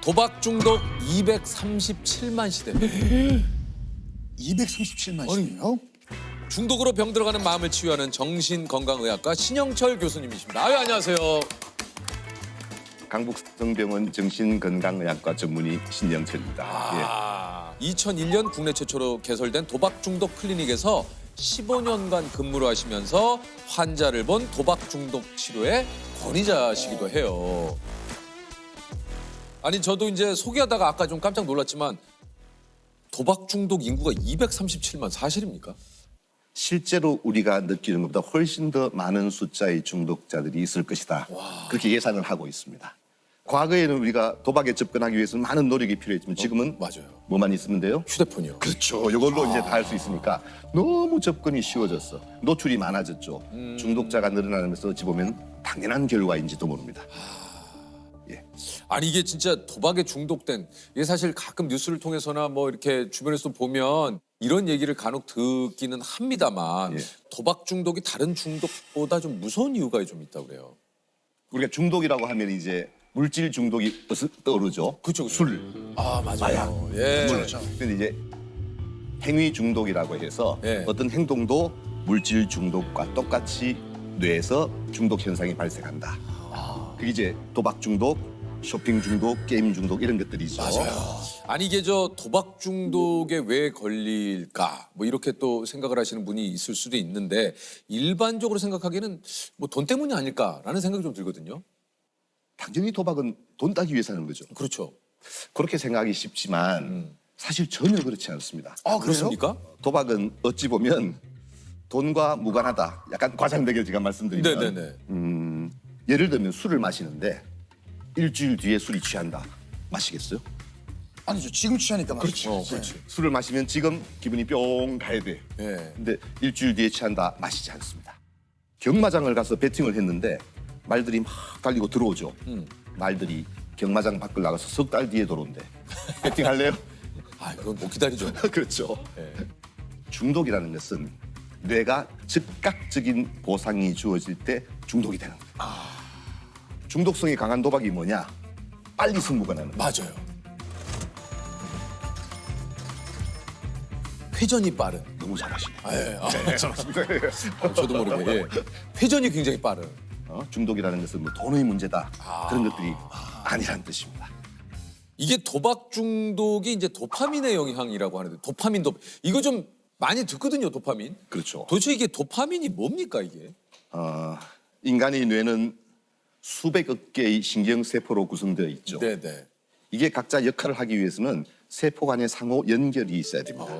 도박 중독 237만 시대. 237만 시네요. 중독으로 병들어가는 마음을 치유하는 정신건강의학과 신영철 교수님이십니다. 아유, 안녕하세요. 강북성병원 정신건강의학과 전문의 신영철입니다. 2001년 국내 최초로 개설된 도박 중독 클리닉에서 15년간 근무를 하시면서 환자를 본 도박 중독 치료의 권위자시기도 해요. 아니, 저도 이제 소개하다가 아까 좀 깜짝 놀랐지만 도박 중독 인구가 237만 사실입니까? 실제로 우리가 느끼는 것보다 훨씬 더 많은 숫자의 중독자들이 있을 것이다. 그렇게 예상을 하고 있습니다. 과거에는 우리가 도박에 접근하기 위해서는 많은 노력이 필요했지만 지금은 맞아요. 뭐만 있으면 돼요? 휴대폰이요. 그렇죠. 이걸로 이제 다 할 수 있으니까 너무 접근이 쉬워졌어. 노출이 많아졌죠. 중독자가 늘어나면서 어찌 보면 당연한 결과인지도 모릅니다. 아니, 이게 진짜 도박에 중독된, 이게 사실 가끔 뉴스를 통해서나 뭐 이렇게 주변에서 보면 이런 얘기를 간혹 듣기는 합니다만 예. 도박 중독이 다른 중독보다 좀 무서운 이유가 좀 있다고 그래요. 우리가 중독이라고 하면 이제 물질 중독이 떠오르죠. 그쵸. 술, 아, 맞아요. 마약. 예. 그렇죠. 근데 이제 행위 중독이라고 해서 예. 어떤 행동도 물질 중독과 똑같이 뇌에서 중독 현상이 발생한다. 그게 이제 도박 중독, 쇼핑 중독, 게임 중독 이런 것들이죠. 맞아요. 아니, 이게 저 도박 중독에 왜 걸릴까? 뭐 이렇게 또 생각을 하시는 분이 있을 수도 있는데 일반적으로 생각하기에는 뭐 돈 때문이 아닐까라는 생각이 좀 들거든요. 당연히 도박은 돈 따기 위해서 하는 거죠. 그렇죠. 그렇게 생각하기 쉽지만 사실 전혀 그렇지 않습니다. 아, 그래요? 그렇습니까? 도박은 어찌 보면 돈과 무관하다. 약간 과장되게 제가 말씀드리면 네네네. 예를 들면 술을 마시는데 일주일 뒤에 술이 취한다. 마시겠어요? 아니죠. 지금 취하니까 말이죠. 그렇지. 술을 마시면 지금 기분이 뿅 가야 돼. 예. 근데 일주일 뒤에 취한다. 마시지 않습니다. 경마장을 가서 배팅을 했는데 말들이 막 달리고 들어오죠. 말들이 경마장 밖을 나가서 석 달 뒤에 들어온대. 배팅할래요? 아, 그건 못 기다리죠. 그렇죠. 예. 중독이라는 것은 뇌가 즉각적인 보상이 주어질 때 중독이 되는 거예요. 중독성이 강한 도박이 뭐냐? 빨리 승부가 나는 거예요. 맞아요. 회전이 빠른. 너무 잘하시네. 예. 저도 모르게 예. 회전이 굉장히 빠른. 중독이라는 것은 뭐 돈의 문제다. 그런 것들이 아니라는 뜻입니다. 이게 도박 중독이 이제 도파민의 영향이라고 하는데 도파민 이거 좀 많이 듣거든요, 도파민. 그렇죠. 도대체 이게 도파민이 뭡니까, 이게? 인간의 뇌는 수백억 개의 신경세포로 구성되어 있죠. 네네. 이게 각자 역할을 하기 위해서는 세포 간의 상호 연결이 있어야 됩니다.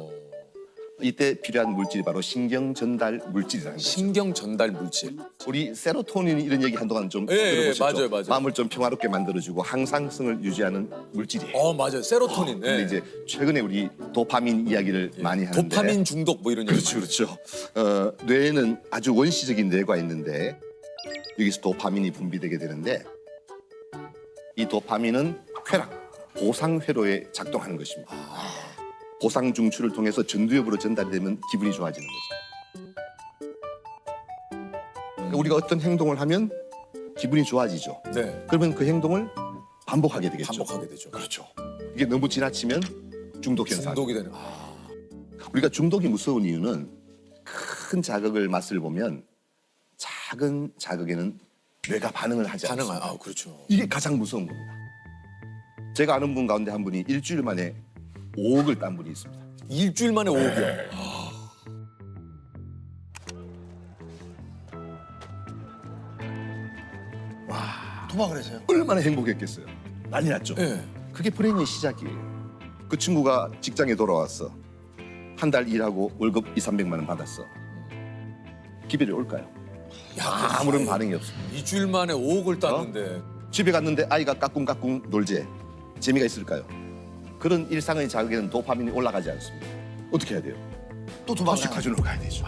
이때 필요한 물질이 바로 신경 전달 물질이라는 거죠. 신경 전달 물질. 우리 세로토닌 이런 얘기 한동안 좀 예, 들어보셨죠? 맞아요. 마음을 좀 평화롭게 만들어주고 항상성을 유지하는 물질이에요. 맞아요. 세로토닌. 근데 예. 이제 최근에 우리 도파민 이야기를 많이 하는데 도파민 중독 뭐 이런 얘기. 그렇죠. 뇌에는 아주 원시적인 뇌가 있는데 여기서 도파민이 분비되게 되는데 이 도파민은 쾌락, 보상 회로에 작동하는 것입니다. 보상 중추를 통해서 전두엽으로 전달이 되면 기분이 좋아지는 거죠. 우리가 어떤 행동을 하면 기분이 좋아지죠. 네. 그러면 그 행동을 반복하게 되겠죠. 반복하게 되죠. 그렇죠. 이게 너무 지나치면 중독 현상. 중독이 되는. 우리가 중독이 무서운 이유는 큰 자극을 맛을 보면 작은 자극에는 뇌가 반응을 하지 않습니다. 그렇죠. 이게 가장 무서운 겁니다. 제가 아는 분 가운데 한 분이 일주일 만에 5억을 딴 분이 있습니다. 일주일 만에 5억이요. 도박을 해서요. 얼마나 행복했겠어요. 난리 났죠. 예. 그게 불행의 시작이에요. 그 친구가 직장에 돌아왔어. 한 달 일하고 월급 200~300만 원 받았어. 기별이 올까요? 아무런 반응이 없습니다. 일주일 만에 5억을 땄는데. 집에 갔는데 아이가 까꿍까꿍 놀재. 재미가 있을까요? 그런 일상의 자극에는 도파민이 올라가지 않습니다. 어떻게 해야 돼요? 또 도박을 다시 카지노로 가야 되죠.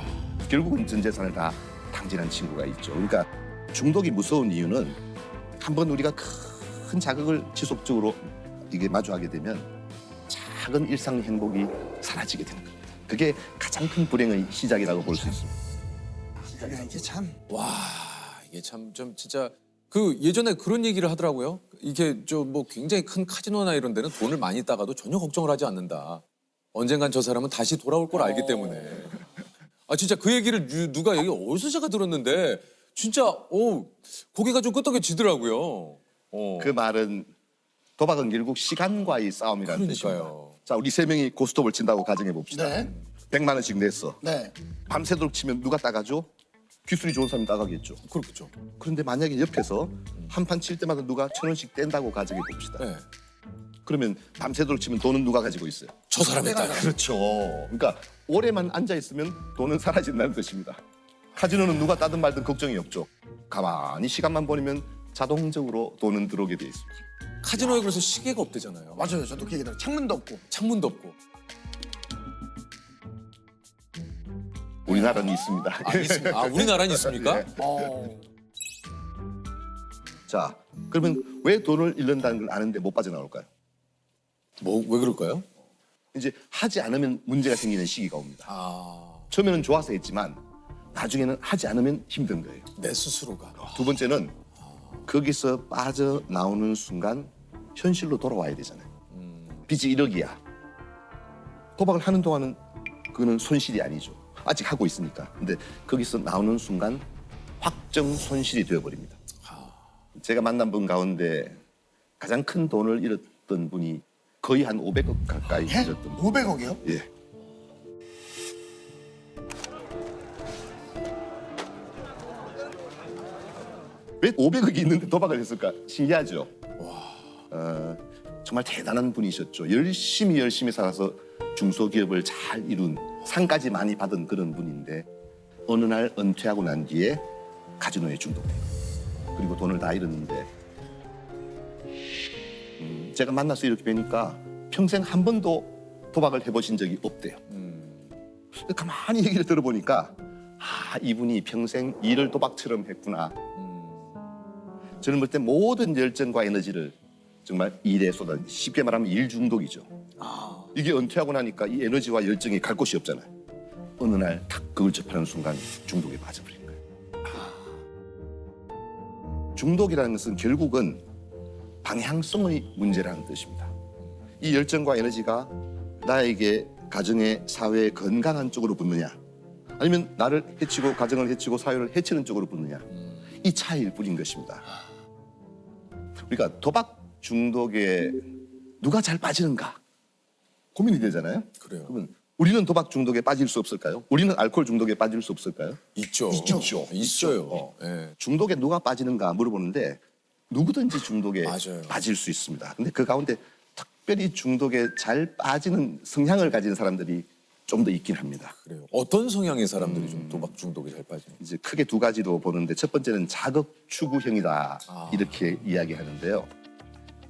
결국은 전 재산을 다 탕진한 친구가 있죠. 그러니까 중독이 무서운 이유는 한번 우리가 큰 자극을 지속적으로 이게 마주하게 되면 작은 일상 행복이 사라지게 되는 겁니다. 그게 가장 큰 불행의 시작이라고 볼 수 있습니다. 이게 참 와, 이게 참 좀 진짜 그 예전에 그런 얘기를 하더라고요. 이게 저 뭐 굉장히 큰 카지노나 이런 데는 돈을 많이 따가도 전혀 걱정을 하지 않는다. 언젠간 저 사람은 다시 돌아올 걸 알기 때문에. 아 진짜 그 얘기를 누가 여기 어디서 제가 들었는데 진짜 고개가 좀 끄덕여지더라고요. 그 말은 도박은 결국 시간과의 싸움이라는 뜻입니다. 그러니까요. 자, 우리 세 명이 고스톱을 친다고 가정해 봅시다. 네. 100만 원씩 냈어. 네. 밤새도록 치면 누가 따가죠? 기술이 좋은 사람이 따가겠죠. 그렇겠죠. 그런데 만약에 옆에서 한 판 칠 때마다 누가 1,000원씩 뗀다고 가정해 봅시다. 네. 그러면 밤새도록 치면 돈은 누가 가지고 있어요? 저 사람이 따요. 그렇죠. 그러니까 오래만 앉아 있으면 돈은 사라진다는 뜻입니다. 카지노는 누가 따든 말든 걱정이 없죠. 가만히 시간만 보내면 자동적으로 돈은 들어오게 돼 있습니다. 카지노에 그래서 시계가 없대잖아요. 맞아요. 저도 그 얘기 들어요. 창문도 없고. 창문도 없고. 우리나라는 있습니다. 있습니다. 우리나라는 있습니까? 네. 어. 자, 그러면 왜 돈을 잃는다는 걸 아는데 못 빠져나올까요? 뭐 왜 그럴까요? 이제 하지 않으면 문제가 생기는 시기가 옵니다. 처음에는 좋아서 했지만 나중에는 하지 않으면 힘든 거예요. 내 스스로가. 두 번째는 거기서 빠져나오는 순간 현실로 돌아와야 되잖아요. 빚이 1억이야. 도박을 하는 동안은 그거는 손실이 아니죠. 아직 하고 있으니까. 근데 거기서 나오는 순간 확정 손실이 되어버립니다. 제가 만난 분 가운데 가장 큰 돈을 잃었던 분이 거의 한 500억 가까이 예? 잃었던 분. 500억이요? 예. 왜 500억이 있는데 도박을 했을까? 신기하죠. 정말 대단한 분이셨죠. 열심히 살아서 중소기업을 잘 이룬 상까지 많이 받은 그런 분인데 어느 날 은퇴하고 난 뒤에 카지노에 중독돼요. 그리고 돈을 다 잃었는데 제가 만나서 이렇게 뵈니까 평생 한 번도 도박을 해보신 적이 없대요. 가만히 얘기를 들어보니까 이분이 평생 일을 도박처럼 했구나. 저는 볼 때 모든 열정과 에너지를 정말 일에 쏟아, 쉽게 말하면 일 중독이죠. 이게 은퇴하고 나니까 이 에너지와 열정이 갈 곳이 없잖아요. 어느 날 탁 그걸 접하는 순간 중독에 빠져버린 거예요. 중독이라는 것은 결국은 방향성의 문제라는 뜻입니다. 이 열정과 에너지가 나에게 가정의 사회의 건강한 쪽으로 붙느냐 아니면 나를 해치고 가정을 해치고 사회를 해치는 쪽으로 붙느냐 이 차이일 뿐인 것입니다. 우리가 도박 중독에 누가 잘 빠지는가 고민이 되잖아요. 그래요. 그러면 우리는 도박 중독에 빠질 수 없을까요? 우리는 알코올 중독에 빠질 수 없을까요? 있죠. 있어요. 예. 중독에 누가 빠지는가 물어보는데 누구든지 중독에 맞아요. 빠질 수 있습니다. 근데 그 가운데 특별히 중독에 잘 빠지는 성향을 가진 사람들이 좀 더 있긴 합니다. 그래요. 어떤 성향의 사람들이 좀 도박 중독에 잘 빠지는? 이제 크게 두 가지로 보는데 첫 번째는 자극 추구형이다 이렇게 이야기하는데요.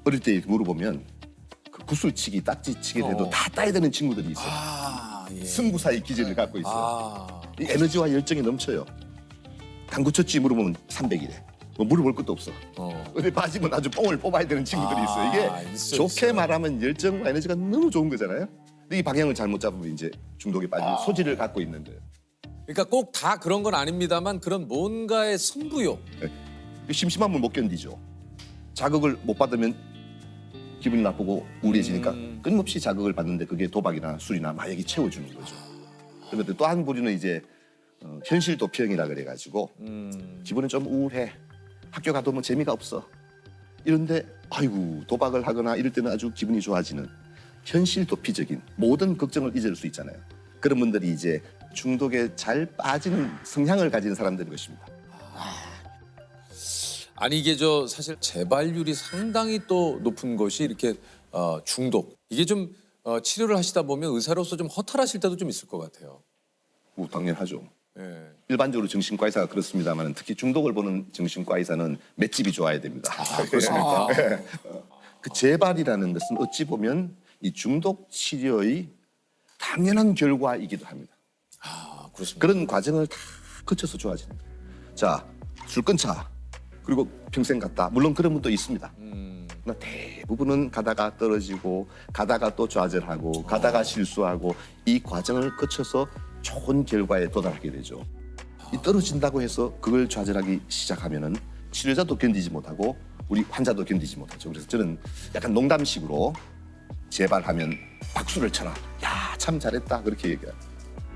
어릴 때 이렇게 물어보면 그 구슬치기, 딱지치기 해도 다 따야 되는 친구들이 있어요. 예. 승부사의 기질을 갖고 있어요. 이 에너지와 열정이 넘쳐요. 당구 쳤지 물어보면 300이래. 뭐 물어볼 것도 없어. 근데 빠지면 아주 뽕을 뽑아야 되는 친구들이 있어요. 이게 있어요, 좋게 있어요. 말하면 열정과 에너지가 너무 좋은 거잖아요. 근데 이 방향을 잘못 잡으면 이제 중독에 빠지는 소질을 갖고 있는데 그러니까 꼭 다 그런 건 아닙니다만 그런 뭔가의 승부욕. 심심함을 못 견디죠. 자극을 못 받으면 기분이 나쁘고 우울해지니까 끊임없이 자극을 받는데 그게 도박이나 술이나 마약이 채워주는 거죠. 그런데 또 한 부류는 이제 현실 도피형이라 그래가지고 기분은 좀 우울해. 학교 가도 뭐 재미가 없어. 이런데 아이고 도박을 하거나 이럴 때는 아주 기분이 좋아지는 현실 도피적인 모든 걱정을 잊을 수 있잖아요. 그런 분들이 이제 중독에 잘 빠지는 성향을 가진 사람들인 것입니다. 아니 이게 저 사실 재발률이 상당히 또 높은 것이 이렇게 중독. 이게 좀 치료를 하시다 보면 의사로서 좀 허탈하실 때도 좀 있을 것 같아요. 뭐 당연하죠. 예. 일반적으로 정신과 의사가 그렇습니다만 특히 중독을 보는 정신과 의사는 맷집이 좋아야 됩니다. 그렇습니까? 그 재발이라는 것은 어찌 보면 이 중독 치료의 당연한 결과이기도 합니다. 그렇습니다. 그런 과정을 다 거쳐서 좋아지는 거예요. 자, 술 끊자. 그리고 평생 갔다. 물론 그런 분도 있습니다. 그러나 대부분은 가다가 떨어지고 가다가 또 좌절하고 가다가 실수하고 이 과정을 거쳐서 좋은 결과에 도달하게 되죠. 이 떨어진다고 해서 그걸 좌절하기 시작하면은 치료자도 견디지 못하고 우리 환자도 견디지 못하죠. 그래서 저는 약간 농담식으로 재발하면 박수를 쳐라. 야, 참 잘했다. 그렇게 얘기해요.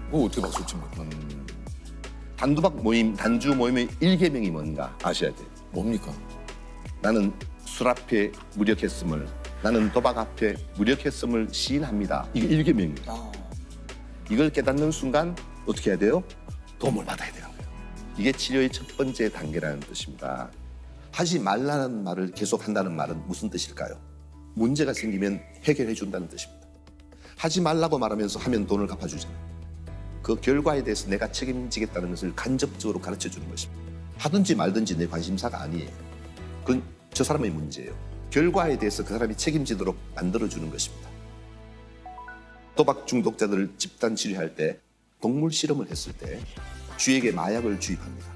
뭐 어떻게 박수 칩니까? 단도박 모임, 단주 모임의 1계명이 뭔가 아셔야 돼요. 뭡니까? 나는 술 앞에 무력했음을, 나는 도박 앞에 무력했음을 시인합니다. 이게 1계명이에요. 아, 이걸 깨닫는 순간 어떻게 해야 돼요? 도움을 받아야 되는 거예요. 이게 치료의 첫 번째 단계라는 뜻입니다. 하지 말라는 말을 계속 한다는 말은 무슨 뜻일까요? 문제가 생기면 해결해 준다는 뜻입니다. 하지 말라고 말하면서 하면 돈을 갚아주잖아요. 그 결과에 대해서 내가 책임지겠다는 것을 간접적으로 가르쳐 주는 것입니다. 하든지 말든지 내 관심사가 아니에요. 그건 저 사람의 문제예요. 결과에 대해서 그 사람이 책임지도록 만들어주는 것입니다. 도박 중독자들을 집단 치료할 때 동물 실험을 했을 때 쥐에게 마약을 주입합니다.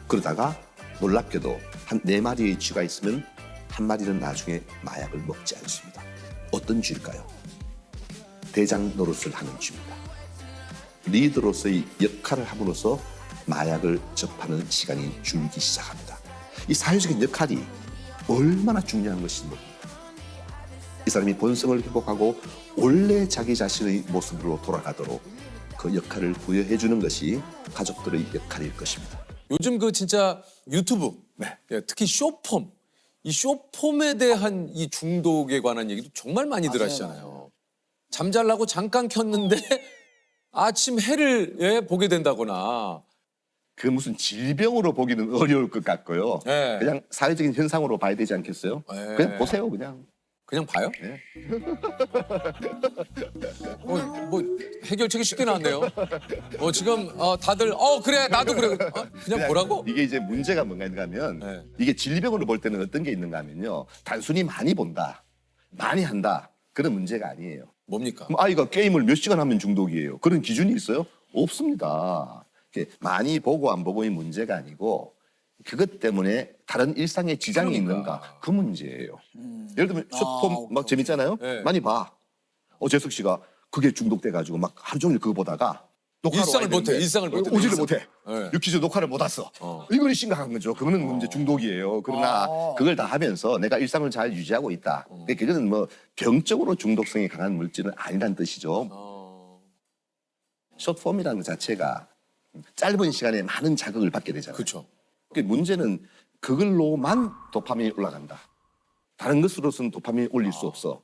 그러다가 놀랍게도 한 4마리의 쥐가 있으면 한 마리는 나중에 마약을 먹지 않습니다. 어떤 쥐일까요? 대장 노릇을 하는 쥐입니다. 리더로서의 역할을 함으로써 마약을 접하는 시간이 줄기 시작합니다. 이 사회적인 역할이 얼마나 중요한 것인지 모릅니다. 이 사람이 본성을 회복하고 원래 자기 자신의 모습으로 돌아가도록 그 역할을 부여해 주는 것이 가족들의 역할일 것입니다. 요즘 그 진짜 유튜브, 네. 예, 특히 쇼폼, 이 쇼폼에 대한 이 중독에 관한 얘기도 정말 많이들 맞아요, 하시잖아요. 잠잘라고 잠깐 켰는데 아침 해를 예, 보게 된다거나. 그 무슨 질병으로 보기는 어려울 것 같고요. 네. 그냥 사회적인 현상으로 봐야 되지 않겠어요? 네. 그냥 보세요, 그냥. 그냥 봐요? 네. 뭐 해결책이 쉽게 나왔네요. 지금 다들 그래 나도 그래. 그냥 보라고? 이게 이제 문제가 뭔가 하면 네. 이게 질병으로 볼 때는 어떤 게 있는가 하면요. 단순히 많이 본다, 많이 한다 그런 문제가 아니에요. 뭡니까? 그럼 아이가 게임을 몇 시간 하면 중독이에요. 그런 기준이 있어요? 없습니다. 이렇게 많이 보고 안 보고의 문제가 아니고 그것 때문에 다른 일상에 지장이 그러니까. 있는가 그 문제예요. 예를 들면 쇼폼 막 재밌잖아요. 네. 많이 봐. 재석 씨가 그게 중독돼가지고 막 하루 종일 그거 보다가 녹화로 일상을 와야 되는데 못해, 일상을 못해. 오지를 일상. 못해. 네. 유퀴즈 녹화를 못 왔어. 이거는 심각한 거죠. 그거는 문제 중독이에요. 그러나 그걸 다 하면서 내가 일상을 잘 유지하고 있다. 그거는 뭐 병적으로 중독성이 강한 물질은 아니란 뜻이죠. 숏폼이라는 것 자체가 짧은 시간에 많은 자극을 받게 되잖아요. 그렇죠. 문제는 그걸로만 도파민이 올라간다. 다른 것으로서는 도파민이 올릴 수 없어.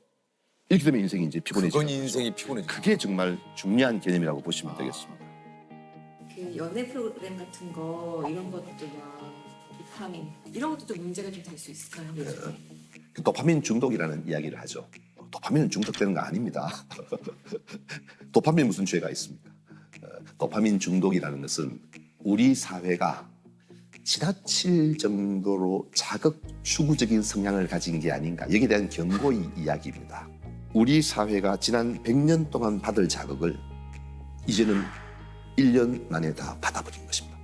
이렇게 되면 인생이 이제 피곤해지죠. 그건 인생이 피곤해져. 그게 정말 중요한 개념이라고 보시면 되겠습니다. 그 연애 프로그램 같은 거 이런 것도 막 도파민 이런 것도 좀 문제가 좀 될 수 있을까요? 그 도파민 중독이라는 이야기를 하죠. 도파민은 중독되는 거 아닙니다. 도파민 무슨 죄가 있습니까? 도파민 중독이라는 것은 우리 사회가 지나칠 정도로 자극 추구적인 성향을 가진 게 아닌가 여기에 대한 경고의 이야기입니다. 우리 사회가 지난 100년 동안 받을 자극을 이제는 1년 만에 다 받아버린 것입니다.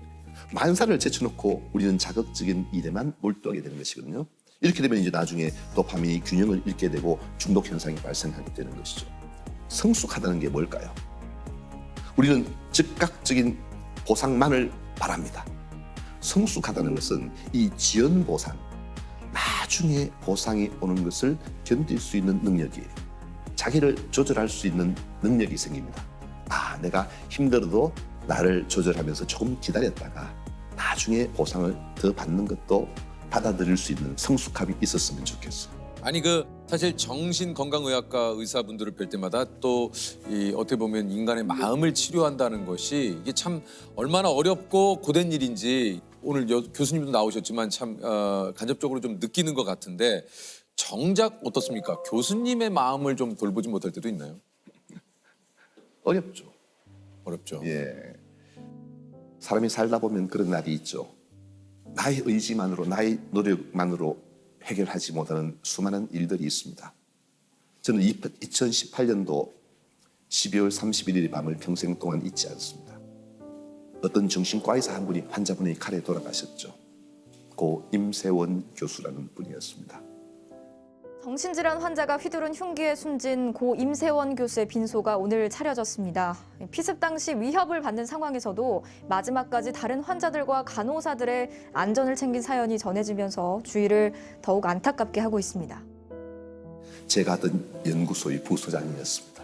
만사를 제쳐놓고 우리는 자극적인 일에만 몰두하게 되는 것이거든요. 이렇게 되면 이제 나중에 도파민이 균형을 잃게 되고 중독 현상이 발생하게 되는 것이죠. 성숙하다는 게 뭘까요? 우리는 즉각적인 보상만을 바랍니다. 성숙하다는 것은 이 지연 보상, 나중에 보상이 오는 것을 견딜 수 있는 능력이에요. 자기를 조절할 수 있는 능력이 생깁니다. 내가 힘들어도 나를 조절하면서 조금 기다렸다가 나중에 보상을 더 받는 것도 받아들일 수 있는 성숙함이 있었으면 좋겠어요. 아니 사실 정신건강의학과 의사분들을 뵐 때마다 또 어떻게 보면 인간의 마음을 치료한다는 것이 이게 참 얼마나 어렵고 고된 일인지 오늘 교수님도 나오셨지만 참 간접적으로 좀 느끼는 것 같은데 정작 어떻습니까? 교수님의 마음을 좀 돌보지 못할 때도 있나요? 어렵죠. 어렵죠. 예. 사람이 살다 보면 그런 날이 있죠. 나의 의지만으로, 나의 노력만으로 해결하지 못하는 수많은 일들이 있습니다. 저는 2018년도 12월 31일 밤을 평생 동안 잊지 않습니다. 어떤 정신과 의사 한 분이 환자분의 칼에 돌아가셨죠. 고 임세원 교수라는 분이었습니다. 정신질환 환자가 휘두른 흉기에 숨진 고 임세원 교수의 빈소가 오늘 차려졌습니다. 피습 당시 위협을 받는 상황에서도 마지막까지 다른 환자들과 간호사들의 안전을 챙긴 사연이 전해지면서 주위를 더욱 안타깝게 하고 있습니다. 제가 하던 연구소의 부소장이었습니다.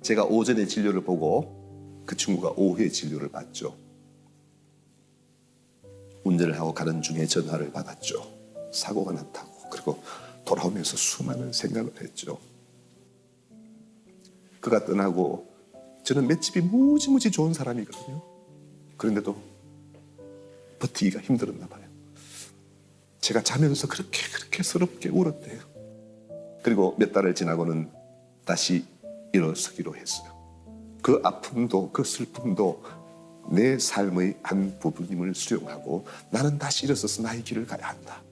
제가 오전에 진료를 보고 그 친구가 오후에 진료를 받죠. 운전을 하고 가는 중에 전화를 받았죠. 사고가 났다고. 그리고 돌아오면서 수많은 생각을 했죠. 그가 떠나고 저는 맷집이 무지무지 좋은 사람이거든요. 그런데도 버티기가 힘들었나 봐요. 제가 자면서 그렇게 서럽게 울었대요. 그리고 몇 달을 지나고는 다시 일어서기로 했어요. 그 아픔도 그 슬픔도 내 삶의 한 부분임을 수용하고 나는 다시 일어서서 나의 길을 가야 한다.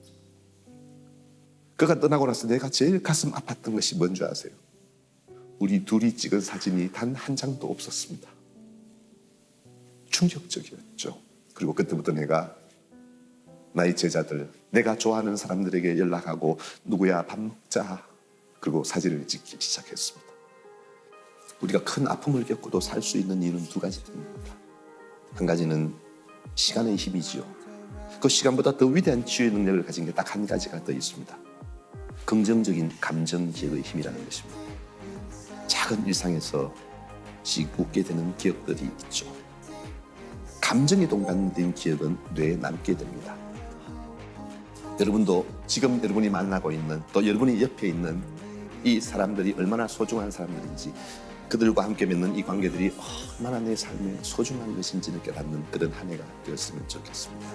그가 떠나고 나서 내가 제일 가슴 아팠던 것이 뭔지 아세요? 우리 둘이 찍은 사진이 단 한 장도 없었습니다. 충격적이었죠. 그리고 그때부터 내가 나의 제자들, 내가 좋아하는 사람들에게 연락하고 누구야 밥 먹자. 그리고 사진을 찍기 시작했습니다. 우리가 큰 아픔을 겪고도 살 수 있는 이유는 두 가지 됩니다. 한 가지는 시간의 힘이지요. 그 시간보다 더 위대한 치유의 능력을 가진 게 딱 한 가지가 더 있습니다. 긍정적인 감정 기억의 힘이라는 것입니다. 작은 일상에서 웃게 되는 기억들이 있죠. 감정에 동반된 기억은 뇌에 남게 됩니다. 여러분도 지금 여러분이 만나고 있는 또 여러분이 옆에 있는 이 사람들이 얼마나 소중한 사람들인지 그들과 함께 맺는 이 관계들이 얼마나 내 삶에 소중한 것인지를 깨닫는 그런 한 해가 되었으면 좋겠습니다.